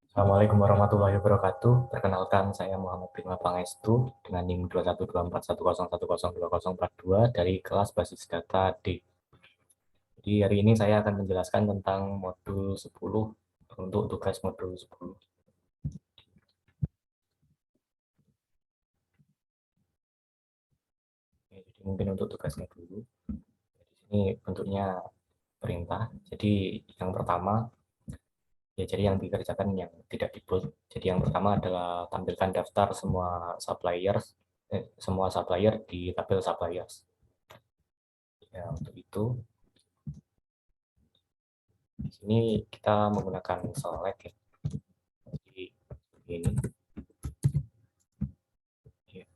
Assalamualaikum warahmatullahi wabarakatuh. Perkenalkan, saya Muhammad Bima Pangestu dengan NIM 2124100202042 dari kelas Basis Data D. Jadi hari ini saya akan menjelaskan tentang modul 10 untuk tugas modul 10. Jadi mungkin untuk tugasnya dulu. Di sini bentuknya perintah. Jadi yang pertama, jadi yang dikerjakan yang tidak di bold. Jadi yang pertama adalah tampilkan daftar semua supplier di tabel suppliers. Ya, untuk itu di sini kita menggunakan select ya. Jadi ini. Ya.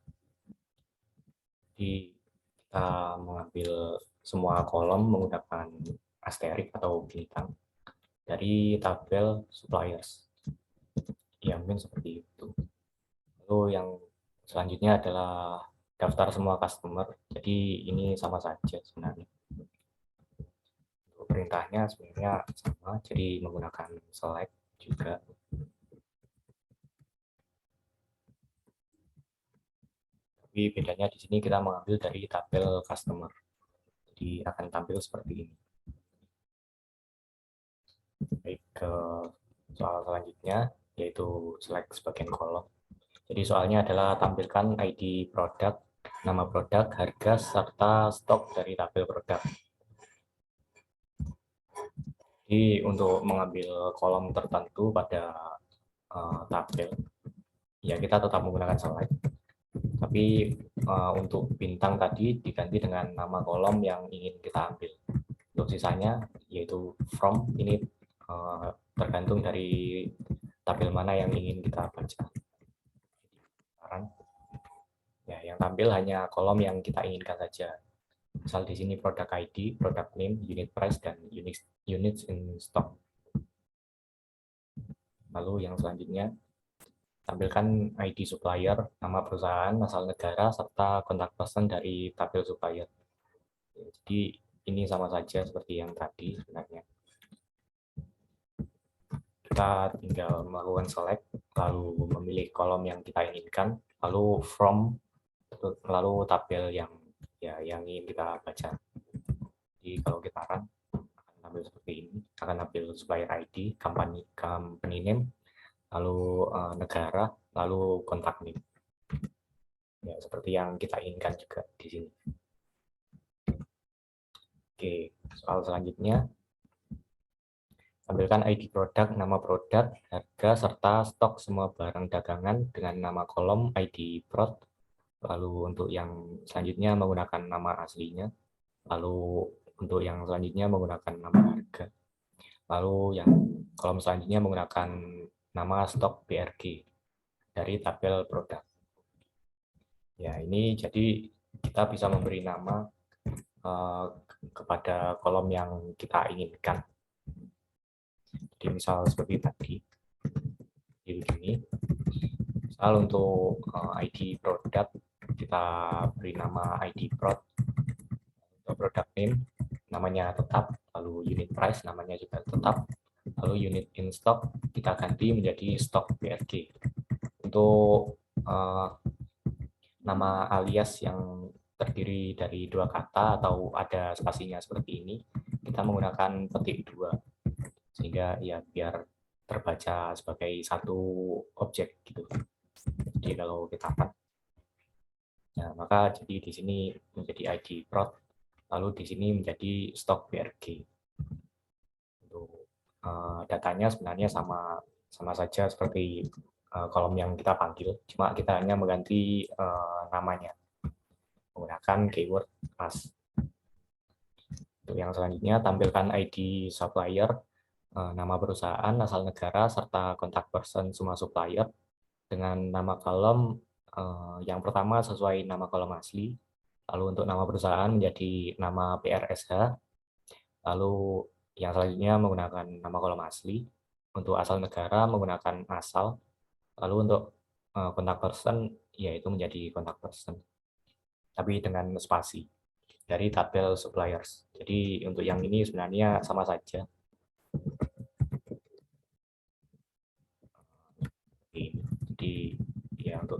Jadi kita mengambil semua kolom menggunakan asterik atau bintang dari tabel suppliers. Ya, mungkin seperti itu. Lalu yang selanjutnya adalah daftar semua customer. Jadi ini sama saja sebenarnya. Untuk perintahnya sebenarnya sama, jadi menggunakan select juga. Tapi bedanya di sini kita mengambil dari tabel customer. Jadi akan tampil seperti ini. Baik, ke soal selanjutnya, yaitu select sebagian kolom. Jadi soalnya adalah tampilkan ID produk, nama produk, harga, serta stok dari tabel produk. Jadi untuk mengambil kolom tertentu pada tabel, ya kita tetap menggunakan select. Tapi untuk bintang tadi diganti dengan nama kolom yang ingin kita ambil. Untuk sisanya, yaitu from, ini tergantung dari tabel mana yang ingin kita baca. Ya, yang tampil hanya kolom yang kita inginkan saja. Misal di sini produk ID, product name, unit price, dan units in stock. Lalu yang selanjutnya, tampilkan ID supplier, nama perusahaan, asal negara, serta kontak person dari tabel supplier. Jadi ini sama saja seperti yang tadi sebenarnya. Kita tinggal melakukan select, lalu memilih kolom yang kita inginkan, lalu from, lalu tabel yang ingin kita baca. Jadi kalau kita run, akan tampil seperti ini, akan tampil supplier ID, company name, lalu negara, lalu kontak name. Ya, seperti yang kita inginkan juga di sini. Oke, soal selanjutnya, tampilkan ID produk, nama produk, harga, serta stok semua barang dagangan dengan nama kolom ID prod. Lalu untuk yang selanjutnya menggunakan nama aslinya. Lalu untuk yang selanjutnya menggunakan nama harga. Lalu yang kolom selanjutnya menggunakan nama stok BRG dari tabel produk. Ya, ini jadi kita bisa memberi nama kepada kolom yang kita inginkan. Jadi misal seperti tadi, jadi begini. Misal untuk ID produk, kita beri nama ID prod. Untuk product name, namanya tetap. Lalu unit price, namanya juga tetap. Lalu unit in stock, kita ganti menjadi stock BRG. Untuk nama alias yang terdiri dari dua kata atau ada spasinya seperti ini, kita menggunakan petik 2 sehingga ya biar terbaca sebagai satu objek gitu. Jadi kalau kita kan, ya maka jadi di sini menjadi ID prod, lalu di sini menjadi stok BRG. Untuk datanya sebenarnya sama saja seperti kolom yang kita panggil, cuma kita hanya mengganti namanya menggunakan keyword as. Untuk yang selanjutnya, tampilkan ID supplier, nama perusahaan, asal negara, serta kontak person semua supplier dengan nama kolom yang pertama sesuai nama kolom asli, lalu untuk nama perusahaan menjadi nama PRSH, lalu yang selanjutnya menggunakan nama kolom asli, untuk asal negara menggunakan asal, lalu untuk kontak person yaitu menjadi kontak person, tapi dengan spasi dari tabel suppliers. Jadi untuk yang ini sebenarnya sama saja.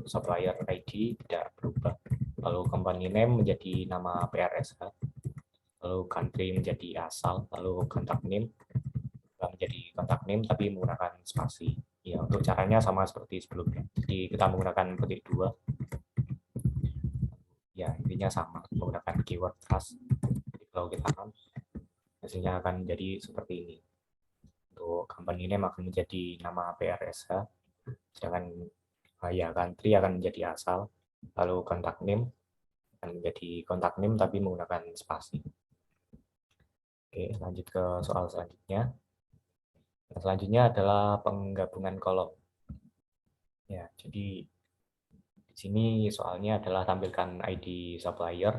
untuk supplier ID tidak berubah. Lalu company name menjadi nama PRSH, lalu country menjadi asal, lalu contact name menjadi contact name tapi menggunakan spasi. Ya, untuk caranya sama seperti sebelumnya. Jadi kita menggunakan petik 2. Ya, intinya sama, menggunakan keyword trust. Jadi kalau kita run, hasilnya akan jadi seperti ini. Untuk company name akan menjadi nama PRSH, sedangkan ya country akan menjadi asal, lalu contact name akan menjadi contact name tapi menggunakan spasi. Oke, lanjut ke soal selanjutnya. Selanjutnya adalah penggabungan kolom. Ya, jadi di sini soalnya adalah tampilkan ID supplier,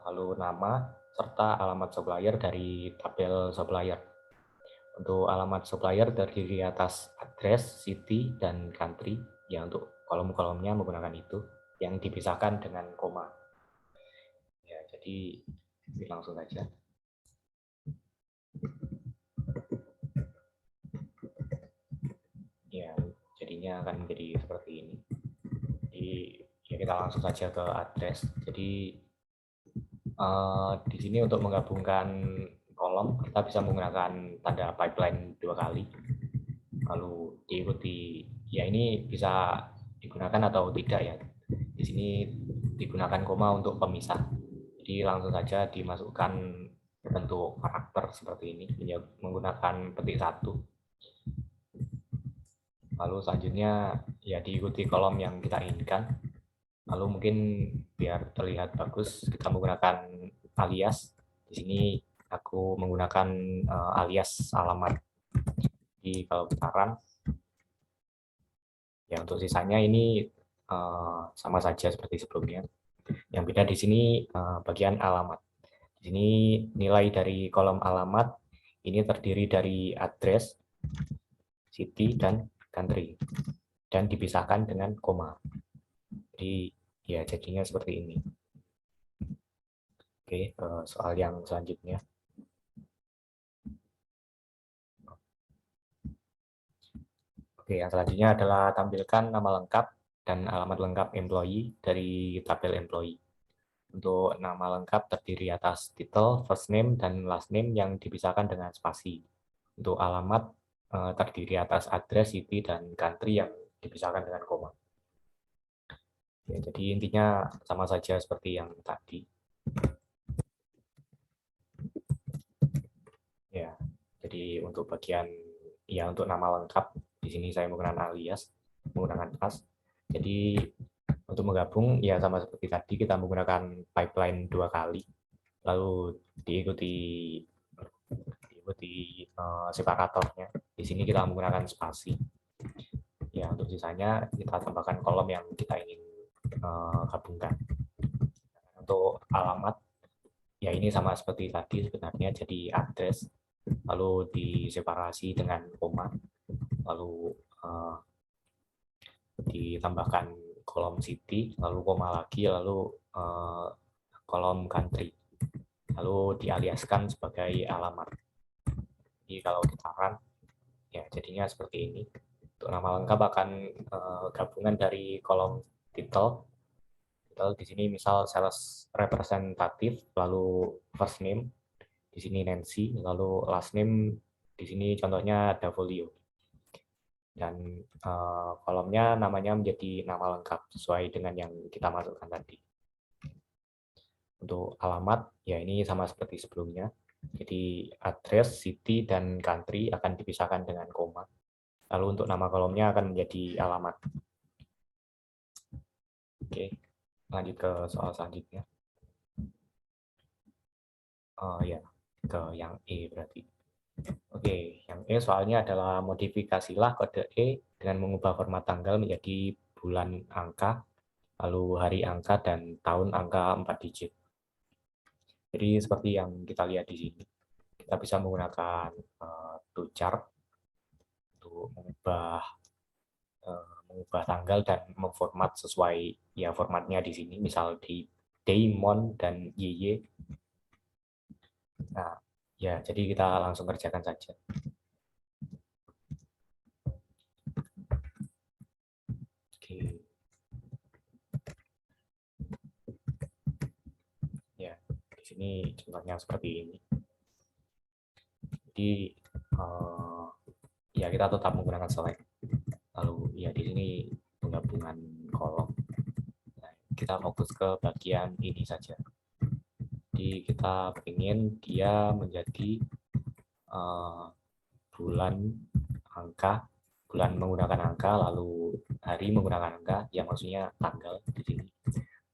lalu nama serta alamat supplier dari tabel supplier. Untuk alamat supplier terdiri atas address, city, dan country. Ya, untuk kolom-kolomnya menggunakan itu yang dipisahkan dengan koma. Ya, jadi langsung saja. Ya, jadinya akan menjadi seperti ini. Jadi ya kita langsung saja ke address. Jadi di sini untuk menggabungkan kolom kita bisa menggunakan tanda pipeline 2 kali. Lalu diikuti, ya ini bisa digunakan atau tidak ya. Di sini digunakan koma untuk pemisah. Jadi langsung saja dimasukkan bentuk karakter seperti ini menggunakan petik 1. Lalu selanjutnya ya diikuti kolom yang kita inginkan. Lalu mungkin biar terlihat bagus kita menggunakan alias. Di sini aku menggunakan alias alamat. Jadi kalau kita run, ya untuk sisanya ini sama saja seperti sebelumnya. Yang beda di sini bagian alamat. Di sini nilai dari kolom alamat ini terdiri dari address, city, dan country, dan dipisahkan dengan koma. Jadi ya jadinya seperti ini. Oke, soal yang selanjutnya. Oke, yang selanjutnya adalah tampilkan nama lengkap dan alamat lengkap employee dari tabel employee. Untuk nama lengkap terdiri atas title, first name, dan last name yang dipisahkan dengan spasi. Untuk alamat terdiri atas address, city, dan country yang dipisahkan dengan koma. Ya, jadi intinya sama saja seperti yang tadi. Ya, jadi untuk bagian ya untuk nama lengkap di sini saya menggunakan alias, menggunakan as. Jadi untuk menggabung ya sama seperti tadi kita menggunakan pipeline 2 kali, lalu diikuti separatornya. Di sini kita menggunakan spasi. Ya, untuk sisanya kita tambahkan kolom yang kita ingin gabungkan. Untuk alamat, ya ini sama seperti tadi sebenarnya, jadi address, lalu diseparasi dengan koma, lalu ditambahkan kolom city, lalu koma lagi, lalu kolom country, lalu dialiaskan sebagai alamat. Jadi kalau kita run, ya jadinya seperti ini. Untuk nama lengkap akan gabungan dari kolom title. Title di sini misal sales representative, lalu first name di sini Nancy, lalu last name di sini contohnya Davolio. Dan kolomnya namanya menjadi nama lengkap sesuai dengan yang kita masukkan tadi. Untuk alamat ya ini sama seperti sebelumnya. Jadi address, city, dan country akan dipisahkan dengan koma. Lalu untuk nama kolomnya akan menjadi alamat. Oke, lanjut ke soal selanjutnya. Oh ya, ke yang E berarti. Oke, yang E soalnya adalah modifikasilah kode E dengan mengubah format tanggal menjadi bulan angka, lalu hari angka, dan tahun angka 4 digit. Jadi seperti yang kita lihat di sini, kita bisa menggunakan toChart untuk mengubah tanggal dan memformat sesuai ya formatnya di sini, misal di day, month, dan YY. Nah, ya jadi kita langsung kerjakan saja. sini contohnya seperti ini. Jadi ya kita tetap menggunakan select. Lalu ya di sini penggabungan kolom. Nah, kita fokus ke bagian ini saja. Jadi kita ingin dia menjadi bulan angka, bulan menggunakan angka, lalu hari menggunakan angka, yang maksudnya tanggal di sini.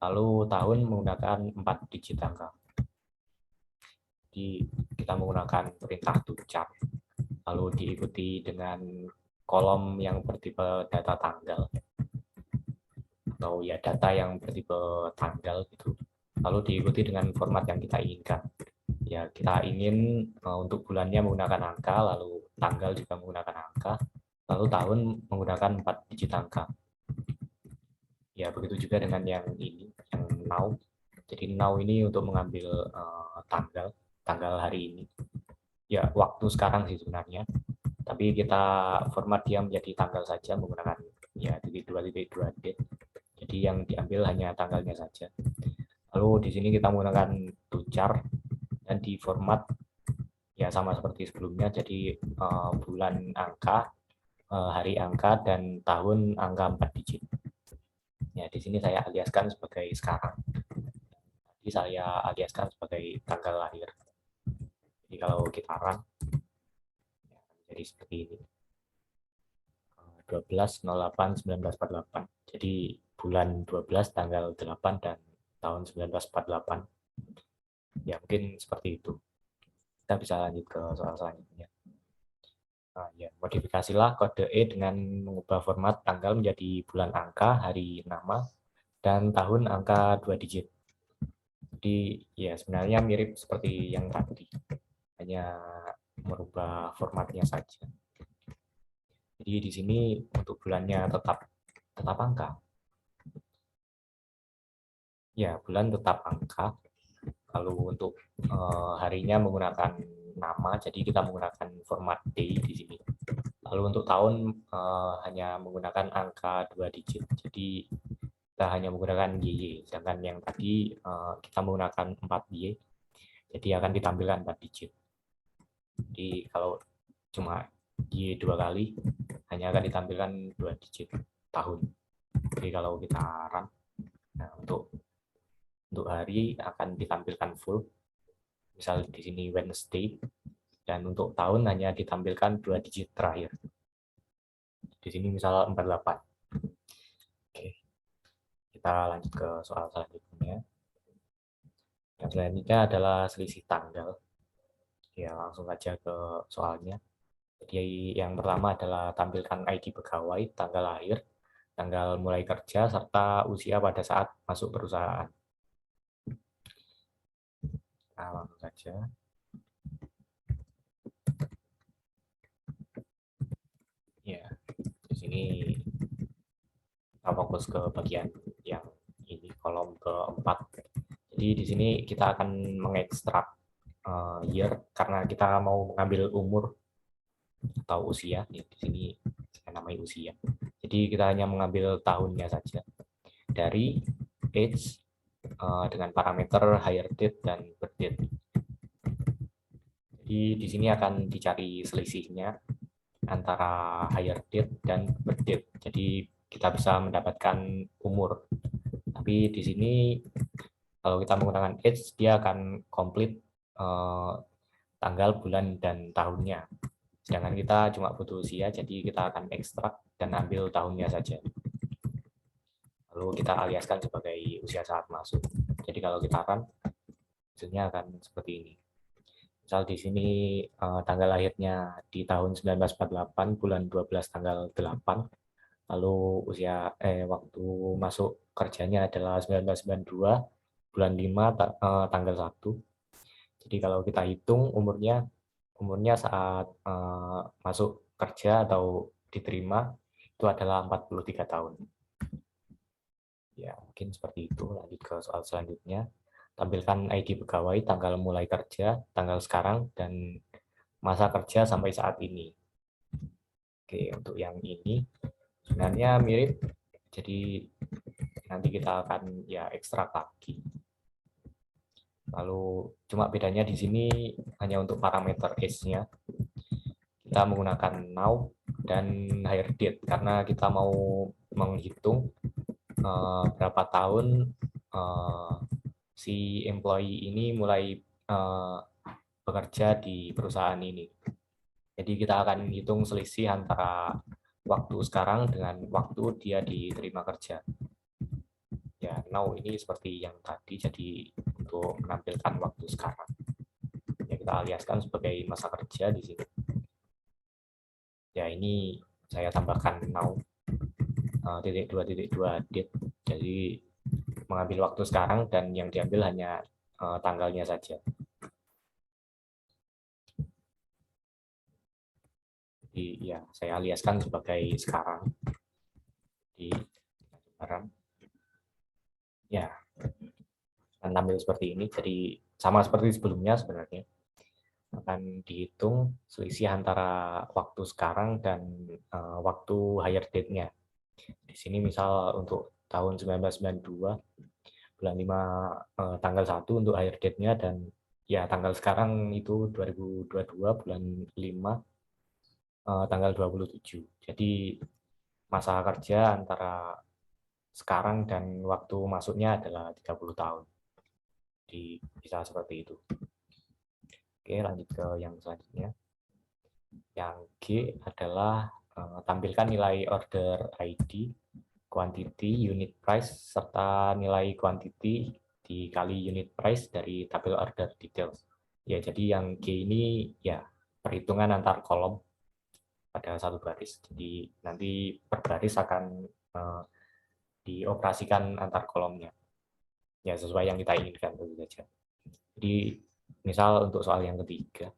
Lalu tahun menggunakan 4 digit angka. Jadi kita menggunakan perintah to chart, lalu diikuti dengan kolom yang bertipe data tanggal, atau ya data yang bertipe tanggal gitu. Lalu diikuti dengan format yang kita inginkan. Ya kita ingin untuk bulannya menggunakan angka, lalu tanggal juga menggunakan angka, lalu tahun menggunakan 4 digit angka. Ya begitu juga dengan yang ini, yang now. Jadi now ini untuk mengambil tanggal hari ini. Ya waktu sekarang sih sebenarnya. Tapi kita format dia menjadi tanggal saja menggunakan ya titik 2.2 date. Jadi yang diambil hanya tanggalnya saja. Lalu di sini kita menggunakan to chart dan di format ya sama seperti sebelumnya. Jadi bulan angka, hari angka, dan tahun angka 4 digit. Ya di sini saya aliaskan sebagai sekarang. Jadi saya aliaskan sebagai tanggal lahir. Jadi kalau kita run ya, jadi seperti ini. 12.08.1948. Jadi bulan 12 tanggal 8 dan tahun 1948. Ya mungkin seperti itu. Kita bisa lanjut ke soal selanjutnya. Nah, ya, modifikasilah kode E dengan mengubah format tanggal menjadi bulan angka, hari nama, dan tahun angka 2 digit. Jadi ya sebenarnya mirip seperti yang tadi, hanya merubah formatnya saja. Jadi di sini untuk bulannya tetap angka. Ya, bulan tetap angka. Lalu untuk harinya menggunakan nama, jadi kita menggunakan format day di sini. Lalu untuk tahun hanya menggunakan angka 2 digit. Jadi kita hanya menggunakan YY, sedangkan yang tadi kita menggunakan 4Y, jadi akan ditampilkan 4 digit. Jadi kalau cuma Y 2 kali, hanya akan ditampilkan 2 digit tahun. Jadi kalau kita run, nah untuk hari akan ditampilkan full, misal di sini Wednesday, dan untuk tahun hanya ditampilkan 2 digit terakhir. Di sini misal 48. Oke. Kita lanjut ke soal selanjutnya. Yang selanjutnya adalah selisih tanggal. Ya, langsung aja ke soalnya. Jadi yang pertama adalah tampilkan ID pegawai, tanggal lahir, tanggal mulai kerja, serta usia pada saat masuk perusahaan. Nah, langsung saja. Ya, di sini kita fokus ke bagian yang ini, kolom keempat. Jadi di sini kita akan mengekstrak year karena kita mau mengambil umur atau usia. Ya, di sini saya namai usia. Jadi kita hanya mengambil tahunnya saja dari age dengan parameter hire date dan birth date. Jadi di sini akan dicari selisihnya antara hire date dan birth date. Jadi kita bisa mendapatkan umur. Tapi di sini kalau kita menggunakan age, dia akan komplit tanggal, bulan, dan tahunnya. Sedangkan kita cuma butuh usia, jadi kita akan ekstrak dan ambil tahunnya saja. Lalu kita aliaskan sebagai usia saat masuk. Jadi kalau kita run, hasilnya akan seperti ini. Misal di sini tanggal lahirnya di tahun 1948, bulan 12 tanggal 8, lalu usia waktu masuk kerjanya adalah 1992, bulan 5 tanggal 1. Jadi kalau kita hitung umurnya saat masuk kerja atau diterima itu adalah 43 tahun. Ya, mungkin seperti itu. Lanjut ke soal selanjutnya. Tampilkan ID pegawai, tanggal mulai kerja, tanggal sekarang, dan masa kerja sampai saat ini. Oke, untuk yang ini sebenarnya mirip. Jadi nanti kita akan ya ekstrak lagi. Lalu cuma bedanya di sini hanya untuk parameter age-nya kita menggunakan now dan hire date karena kita mau menghitung berapa tahun si employee ini mulai bekerja di perusahaan ini. Jadi kita akan hitung selisih antara waktu sekarang dengan waktu dia diterima kerja. Ya, now ini seperti yang tadi, jadi untuk menampilkan waktu sekarang. Ya, kita aliaskan sebagai masa kerja di sini. Ya, ini saya tambahkan now titik dua date. Jadi mengambil waktu sekarang dan yang diambil hanya tanggalnya saja. Jadi ya saya aliaskan sebagai sekarang di barang. Ya, akan tampil seperti ini. Jadi sama seperti sebelumnya sebenarnya. Akan dihitung selisih antara waktu sekarang dan waktu hire date-nya. Di sini misal untuk tahun 1992 bulan 5 tanggal 1 untuk hire date-nya dan ya tanggal sekarang itu 2022 bulan 5 tanggal 27. Jadi masa kerja antara sekarang dan waktu masuknya adalah 30 tahun. Jadi bisa seperti itu. Oke, lanjut ke yang selanjutnya. Yang G adalah tampilkan nilai order ID, quantity, unit price, serta nilai quantity dikali unit price dari tabel order details. Ya, jadi yang G ini ya perhitungan antar kolom pada satu baris. Jadi nanti per baris akan dioperasikan antar kolomnya. Ya, sesuai yang kita inginkan tentu saja. Jadi misal untuk soal yang ketiga.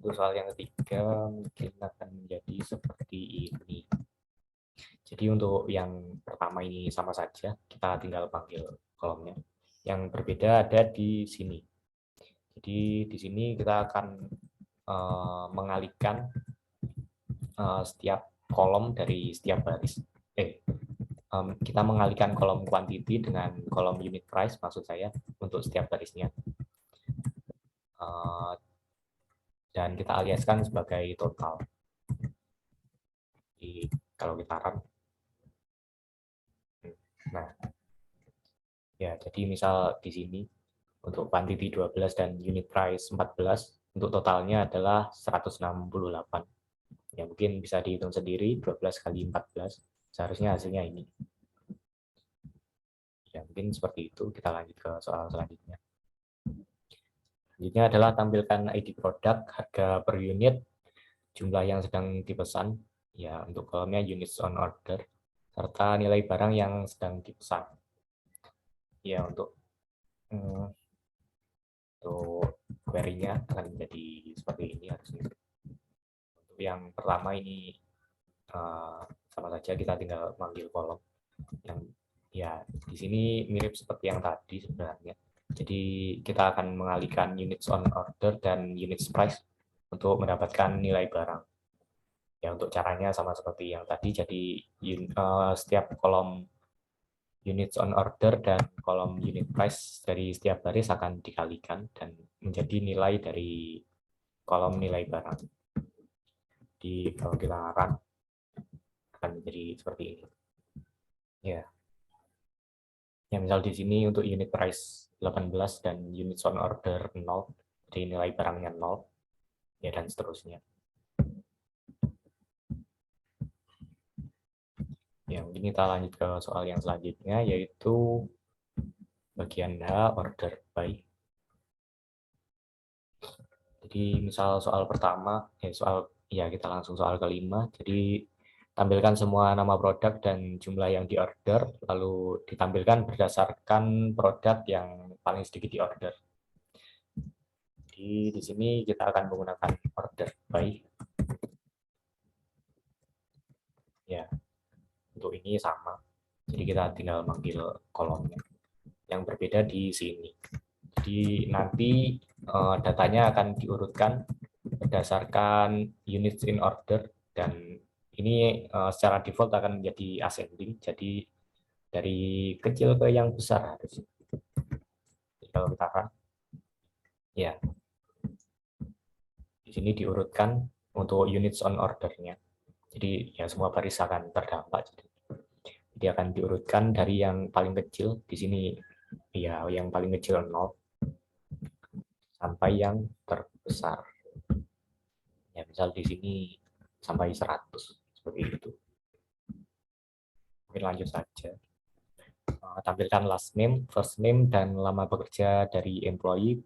Untuk soal yang ketiga mungkin akan menjadi seperti ini. Jadi untuk yang pertama ini sama saja, kita tinggal panggil kolomnya. Yang berbeda ada di sini. Jadi di sini kita akan mengalihkan setiap kolom dari setiap baris. Kita mengalihkan kolom quantity dengan kolom unit price, maksud saya, untuk setiap barisnya. Dan kita aliaskan sebagai total. Jadi kalau kita run, nah, ya jadi misal di sini untuk quantity 12 dan unit price 14, untuk totalnya adalah 168. Ya mungkin bisa dihitung sendiri, 12 kali 14, seharusnya hasilnya ini. Ya mungkin seperti itu, kita lanjut ke soal selanjutnya. Selanjutnya adalah tampilkan ID produk, harga per unit, jumlah yang sedang dipesan, ya untuk kolomnya units on order, serta nilai barang yang sedang dipesan. Ya untuk query-nya akan menjadi seperti ini harusnya. Untuk yang pertama ini sama saja kita tinggal manggil kolom. Yang ya di sini mirip seperti yang tadi sebenarnya. Jadi kita akan mengalihkan units on order dan units price untuk mendapatkan nilai barang. Ya untuk caranya sama seperti yang tadi. Jadi setiap kolom units on order dan kolom unit price dari setiap baris akan dikalikan dan menjadi nilai dari kolom nilai barang. Di kalau kita run akan menjadi seperti ini. Ya. Ya, misal di sini untuk unit price 18 dan units on order 0, jadi nilai barangnya 0, ya dan seterusnya. Ya, mungkin kita lanjut ke soal yang selanjutnya, yaitu bagian H, order by. Jadi misal soal pertama, ya kita langsung soal kelima. Jadi tampilkan semua nama produk dan jumlah yang diorder, lalu ditampilkan berdasarkan produk yang paling sedikit diorder. Jadi di sini kita akan menggunakan order by. Ya, untuk ini sama. Jadi kita tinggal manggil kolomnya. Yang berbeda di sini. Jadi nanti datanya akan diurutkan berdasarkan units in order dan ini secara default akan menjadi ascending. Jadi dari kecil ke yang besar harusnya. kalau kita run, ya di sini diurutkan untuk units on ordernya. Jadi ya semua baris akan terdampak. Jadi akan diurutkan dari yang paling kecil di sini, ya yang paling kecil 0 sampai yang terbesar. Ya misal di sini sampai 100 seperti itu. Mungkin lanjut saja. Tampilkan last name, first name, dan lama bekerja dari employee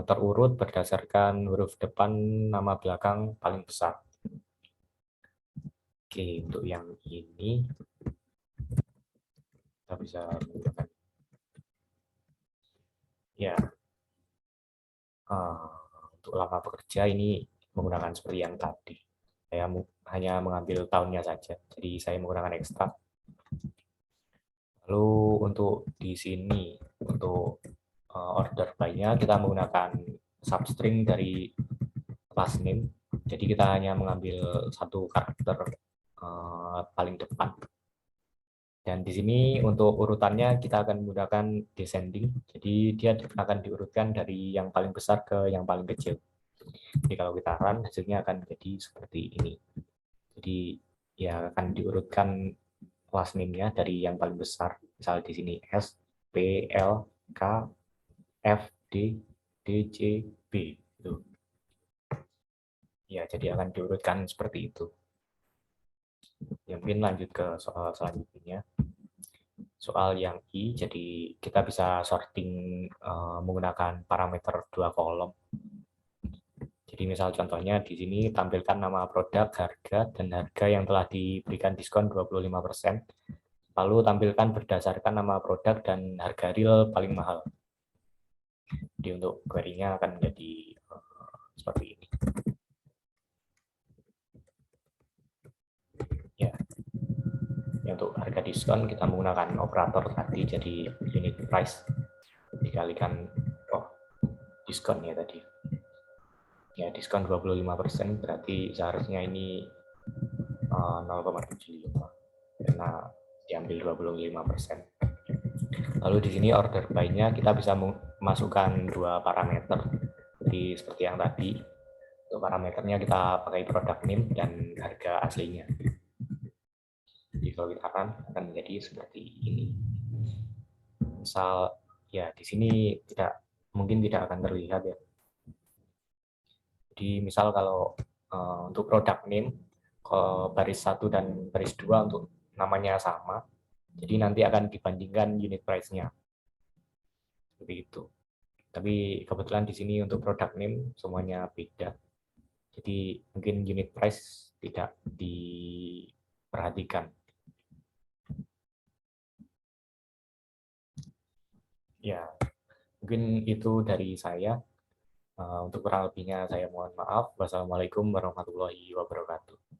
terurut berdasarkan huruf depan nama belakang paling besar. Oke, untuk yang ini kita bisa menggunakan ya untuk lama bekerja ini menggunakan seperti yang tadi. Saya hanya mengambil tahunnya saja, jadi saya menggunakan ekstrak. Lalu untuk di sini untuk order by-nya kita menggunakan substring dari last name. Jadi kita hanya mengambil satu karakter paling depan. Dan di sini untuk urutannya kita akan menggunakan descending. Jadi dia akan diurutkan dari yang paling besar ke yang paling kecil. Jadi kalau kita run hasilnya akan jadi seperti ini. Jadi ya akan diurutkan last name-nya dari yang paling besar. Misal di sini S, P, L, K, F, D, D, C, B. Gitu. Ya, jadi akan diurutkan seperti itu. Ya, mungkin lanjut ke soal selanjutnya. Soal yang I, jadi kita bisa sorting menggunakan parameter 2 kolom. Jadi misal contohnya di sini tampilkan nama produk, harga, dan harga yang telah diberikan diskon 25%. Lalu tampilkan berdasarkan nama produk dan harga real paling mahal. Jadi untuk query-nya akan menjadi seperti ini. Ya. Untuk harga diskon kita menggunakan operator tadi, jadi unit price dikalikan diskon ya tadi. Ya, diskon 25% berarti seharusnya ini 0,75 karena diambil 25%. Lalu di sini order by-nya kita bisa memasukkan dua parameter. Jadi seperti yang tadi, untuk parameternya kita pakai product name dan harga aslinya. Jadi kalau kita akan menjadi seperti ini. Misal ya di sini mungkin tidak akan terlihat ya. Jadi misal kalau untuk product name baris 1 dan baris 2 untuk namanya sama, jadi nanti akan dibandingkan unit price-nya. Seperti itu. Tapi kebetulan di sini untuk product name semuanya beda. Jadi mungkin unit price tidak diperhatikan. Ya, mungkin itu dari saya. Untuk kurang lebihnya saya mohon maaf. Wassalamualaikum warahmatullahi wabarakatuh.